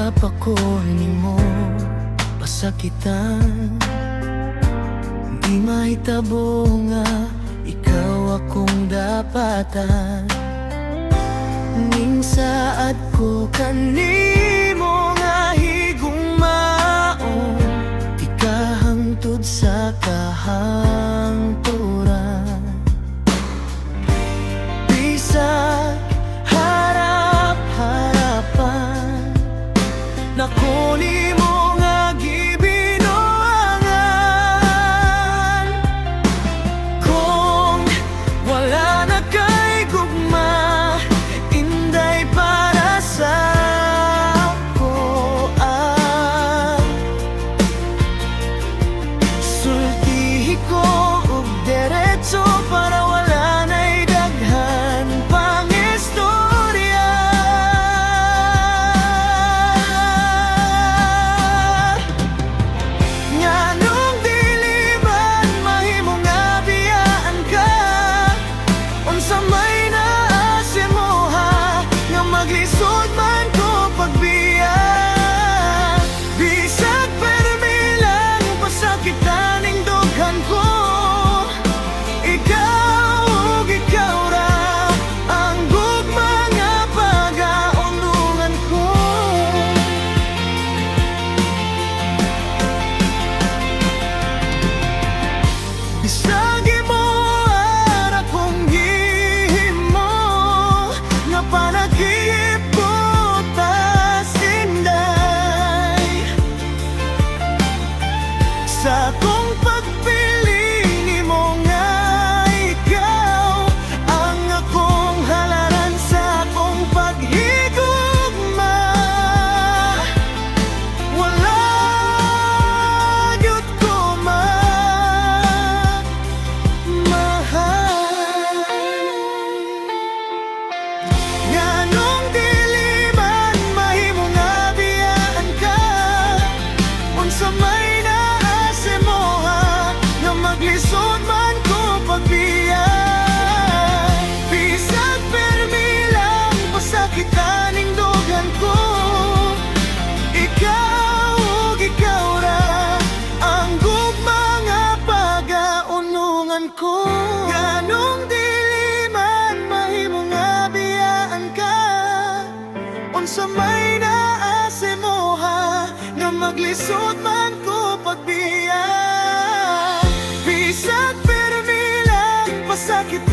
Pangarap ako nimo pasakitan, di mahitabo nga ikaw akong dapatan. Ning saad ko kanimo nga higugmaon, ikahangtod sa kahangturan. Bisag harap-harapan, nako nimo nga gibinuangan. Kung wala na kay gugma, inday para sa ako sultihi ko og derecho para wala na'y daghan pang istorya. Nganong dili man mahimong nga biyaan ka, unsa may naasi mo ha, nga maglisod man ko pagbiya. Bisag permi lang pasakitan ning dughan ko, ikaw ug ikaw ra ang gugma nga pagaunungan ko. Bisag imo ara kong gihimo nga panaghip ko tas inday sa akong pagpili nimo nga ikaw ang akong halaran sa akong paghigugma. Wala gyud ko mahal. Nganong dili man mahimong nga biyaan ka, unsa may naasi mo ha, nga maglisod man ko pagbiya. Bisag permi lang pasakitan ning dughan ko, ikaw ug ikaw ra ang gugma nga pagaunungan ko. Nganong dili man mahimong nga biyaan ka, unsa may naasi mo ha, nga maglisod man ko pagbiya. Bisag permi lang pasakit